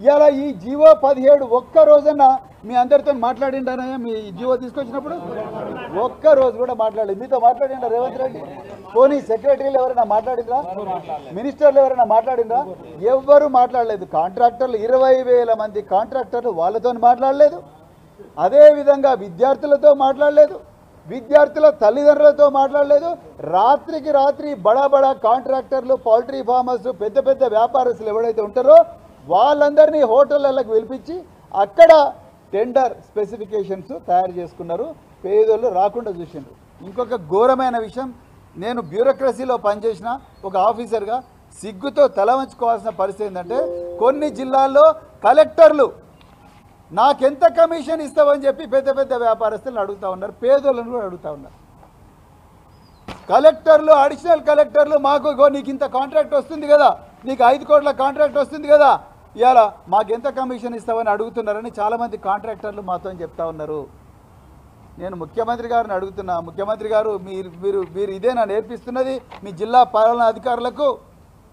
ఇలా ఈ జీవో 17 ఒక్క రోజన్న మీ అందరితో మాట్లాడిండనయ్యా? మీ జీవో తీసుకొచ్చినప్పుడు ఒక్క రోజు కూడా మాట్లాడలేదు. మీతో మాట్లాడిండా రేవంత్ రెడ్డి? పోనీ సెక్రటరీలు ఎవరైనా మాట్లాడిందా? మినిస్టర్లు ఎవరైనా మాట్లాడిందా? ఎవ్వరూ మాట్లాడలేదు. కాంట్రాక్టర్లు 20,000 మంది కాంట్రాక్టర్లు వాళ్ళతో మాట్లాడలేదు. అదేవిధంగా విద్యార్థులతో మాట్లాడలేదు, విద్యార్థుల తల్లిదండ్రులతో మాట్లాడలేదు. రాత్రికి రాత్రి బడా కాంట్రాక్టర్లు, పౌల్ట్రీ ఫార్మర్స్, పెద్ద పెద్ద వ్యాపారస్తులు ఎవరైతే ఉంటారో వాళ్ళందరినీ హోటళ్ళకు పిలిపించి అక్కడ టెండర్ స్పెసిఫికేషన్స్ తయారు చేసుకున్నారు. పేదోళ్ళు రాకుండా చూసిండ్రు. ఇంకొక ఘోరమైన విషయం, నేను బ్యూరోక్రసీలో పనిచేసిన ఒక ఆఫీసర్గా సిగ్గుతో తల వంచుకోవాల్సిన పరిస్థితి ఏంటంటే, కొన్ని జిల్లాల్లో కలెక్టర్లు నాకెంత కమిషన్ ఇస్తావని చెప్పి పెద్ద పెద్ద వ్యాపారస్తులను అడుగుతూ ఉన్నారు, పేదోళ్ళను కూడా అడుగుతూ ఉన్నారు. కలెక్టర్లు, అడిషనల్ కలెక్టర్లు మాకు నీకు ఇంత కాంట్రాక్ట్ వస్తుంది కదా, నీకు 5 కోట్ల కాంట్రాక్ట్ వస్తుంది కదా, ఇవాళ మాకెంత కమిషన్ ఇస్తావని అడుగుతున్నారని చాలామంది కాంట్రాక్టర్లు మాతో చెప్తా ఉన్నారు. నేను ముఖ్యమంత్రి గారిని అడుగుతున్నా, ముఖ్యమంత్రి గారు మీరు ఇదేనా నేర్పిస్తున్నది మీ జిల్లా పాలనా అధికారులకు,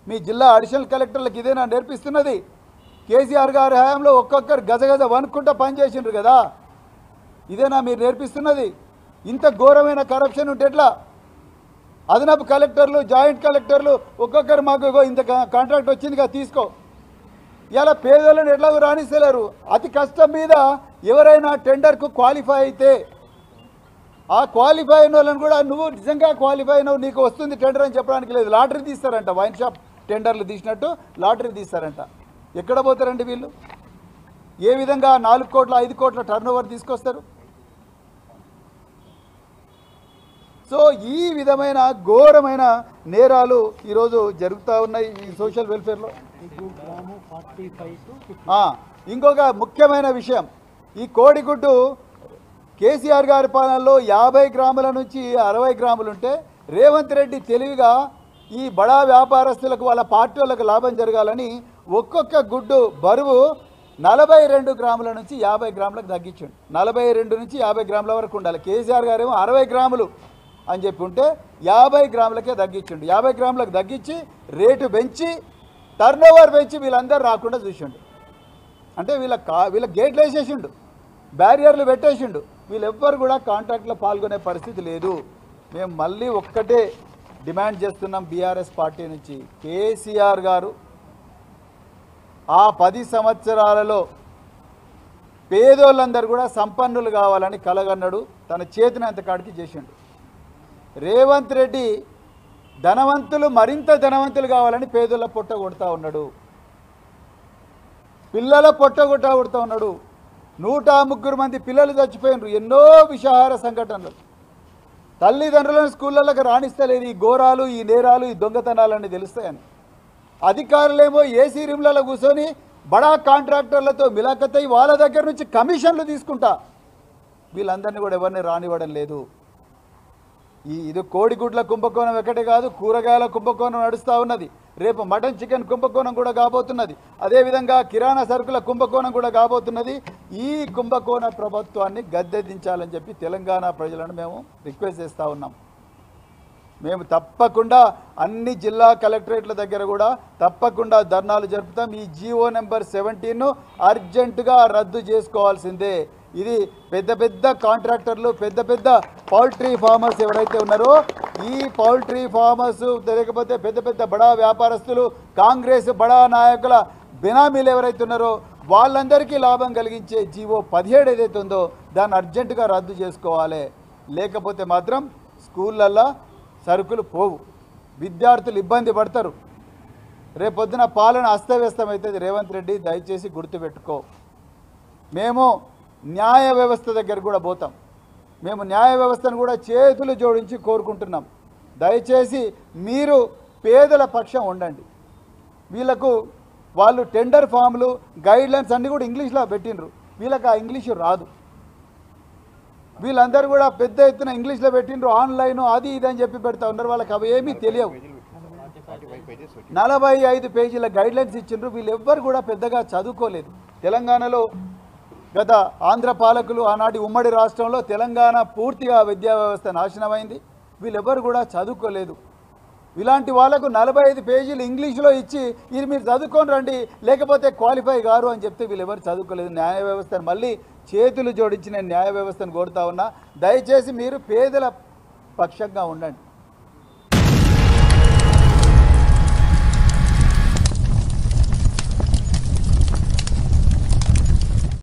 మీ జిల్లా అడిషనల్ కలెక్టర్లకు ఇదేనా నేర్పిస్తున్నది? కేసీఆర్ గారి హయాంలో ఒక్కొక్కరు గజగజ వనుక్కుంటా పనిచేసిండ్రు కదా, ఇదేనా మీరు నేర్పిస్తున్నది? ఇంత ఘోరమైన కరప్షన్ ఉంటే ఎట్లా? అదనపు కలెక్టర్లు, జాయింట్ కలెక్టర్లు ఒక్కొక్కరు మాకు ఇంత కాంట్రాక్ట్ వచ్చిందిగా తీసుకో, ఇలా పేదలను ఎట్లాగో రాణిస్తలేరు. అతి కష్టం మీద ఎవరైనా టెండర్కు క్వాలిఫై అయితే ఆ క్వాలిఫై అయిన వాళ్ళని కూడా నువ్వు నిజంగా క్వాలిఫై అయినావు, నీకు వస్తుంది టెండర్ అని చెప్పడానికి లేదు. లాటరీ తీస్తారంట, వైన్ షాప్ టెండర్లు తీసినట్టు లాటరీ తీస్తారంట. ఎక్కడ పోతారండి వీళ్ళు? ఏ విధంగా 4 కోట్ల 5 కోట్ల టర్నోవర్ తీసుకొస్తారు? సో ఈ విధమైన ఘోరమైన నేరాలు ఈరోజు జరుగుతూ ఉన్నాయి ఈ సోషల్ వెల్ఫేర్లో. ఇంకొక ముఖ్యమైన విషయం, ఈ కోడిగుడ్డు కేసీఆర్ గారి పాలనలో 50 గ్రాముల నుంచి 60 గ్రాములు ఉంటే రేవంత్ రెడ్డి తెలివిగా ఈ బడా వ్యాపారస్తులకు, వాళ్ళ పార్టీ వాళ్ళకు లాభం జరగాలని ఒక్కొక్క గుడ్డు బరువు 42 గ్రాముల నుంచి 50 గ్రాములకు తగ్గించండి. 42 నుంచి 50 గ్రాముల వరకు ఉండాలి. కేసీఆర్ గారేమో 60 గ్రాములు అని చెప్పి ఉంటే 50 గ్రాములకే తగ్గించండి. 50 గ్రాములకు తగ్గించి రేటు పెంచి టర్నోవర్ పెంచి వీళ్ళందరూ రాకుండా చూసిండు. అంటే వీళ్ళ గేట్లు వేసేసిండు, బ్యారియర్లు పెట్టేసిండు. వీళ్ళెవ్వరు కూడా కాంట్రాక్ట్లో పాల్గొనే పరిస్థితి లేదు. మేము మళ్ళీ ఒక్కటే డిమాండ్ చేస్తున్నాం బీఆర్ఎస్ పార్టీ నుంచి, కేసీఆర్ గారు ఆ 10 సంవత్సరాలలో పేదోళ్ళందరూ కూడా సంపన్నులు కావాలని కలగన్నాడు, తన చేతినంత కాడికి చేసిండు. రేవంత్ రెడ్డి ధనవంతులు మరింత ధనవంతులు కావాలని పేదోళ్ళ పొట్ట కొడతా ఉన్నాడు, పిల్లల పొట్ట కొడతా ఉన్నాడు. 103 మంది పిల్లలు చచ్చిపోయినారు. ఎన్నో విషాహార సంఘటనలు. తల్లిదండ్రులను స్కూళ్ళకి రాణిస్తలేదు. ఈ ఘోరాలు, ఈ నేరాలు, ఈ దొంగతనాలన్నీ తెలుస్తాయని అధికారులేమో ఏసీ రూమ్లలో కూర్చొని బడా కాంట్రాక్టర్లతో మిలాఖతై వాళ్ళ దగ్గర నుంచి కమిషన్లు తీసుకుంటా వీళ్ళందరినీ కూడా ఎవరిని రానివ్వడం లేదు. ఇది కోడిగుడ్ల కుంభకోణం ఒకటే కాదు, కూరగాయల కుంభకోణం నడుస్తూ ఉన్నది. రేపు మటన్ చికెన్ కుంభకోణం కూడా కాబోతున్నది. అదేవిధంగా కిరాణా సరుకుల కుంభకోణం కూడా కాబోతున్నది. ఈ కుంభకోణ ప్రభుత్వాన్ని గద్దెదించాలని చెప్పి తెలంగాణ ప్రజలను మేము రిక్వెస్ట్ చేస్తూ ఉన్నాం. మేము తప్పకుండా అన్ని జిల్లా కలెక్టరేట్ల దగ్గర కూడా తప్పకుండా ధర్నాలు జరుపుతాం. ఈ జీవో నెంబర్ 17ను అర్జెంటుగా రద్దు చేసుకోవాల్సిందే. ఇది పెద్ద కాంట్రాక్టర్లు, పెద్ద పౌల్ట్రీ ఫార్మర్స్ ఎవరైతే ఉన్నారో ఈ పౌల్ట్రీ ఫార్మర్స్, లేకపోతే పెద్ద బడా వ్యాపారస్తులు, కాంగ్రెస్ బడా నాయకుల బినామీలు ఎవరైతే ఉన్నారో వాళ్ళందరికీ లాభం కలిగించే జీవో 17 ఏదైతే ఉందో దాన్ని అర్జెంటుగా రద్దు చేసుకోవాలి. లేకపోతే మాత్రం స్కూళ్ళల్లో సరుకులు పోవు, విద్యార్థులు ఇబ్బంది పడతారు. రేపొద్దున పాలన అస్తవ్యస్తమవుతుంది. రేవంత్ రెడ్డి దయచేసి గుర్తుపెట్టుకో. మేము న్యాయ వ్యవస్థ దగ్గర కూడా పోతాం. మేము న్యాయ వ్యవస్థను కూడా చేతులు జోడించి కోరుకుంటున్నాం. దయచేసి మీరు పేదల పక్షం ఉండండి. వీళ్ళకు వాళ్ళు టెండర్ ఫామ్లు, గైడ్లైన్స్ అన్నీ కూడా ఇంగ్లీష్లో పెట్టినరు. వీళ్ళకి ఆ ఇంగ్లీషు రాదు. వీళ్ళందరూ కూడా పెద్ద ఎత్తున ఇంగ్లీష్లో పెట్టినరు. ఆన్లైన్ అది ఇది అని చెప్పి పెడతా ఉన్నారు. వాళ్ళకి అవి ఏమీ తెలియవు. 45 పేజీల గైడ్లైన్స్ ఇచ్చిండ్రు. వీళ్ళెవ్వరు కూడా పెద్దగా చదువుకోలేదు. తెలంగాణలో గత ఆంధ్ర పాలకులు ఆనాటి ఉమ్మడి రాష్ట్రంలో తెలంగాణ పూర్తిగా విద్యా వ్యవస్థ నాశనమైంది. వీళ్ళెవ్వరు కూడా చదువుకోలేదు. ఇలాంటి వాళ్ళకు 45 పేజీలు ఇంగ్లీష్లో ఇచ్చి ఇది మీరు చదువుకొని రండి లేకపోతే క్వాలిఫై గారు అని చెప్తే వీళ్ళు ఎవరు చదువుకోలేదు. న్యాయ వ్యవస్థను మళ్ళీ చేతులు జోడించి నేను న్యాయ వ్యవస్థను కోరుతా ఉన్నా, దయచేసి మీరు పేదల పక్షంగా ఉండండి.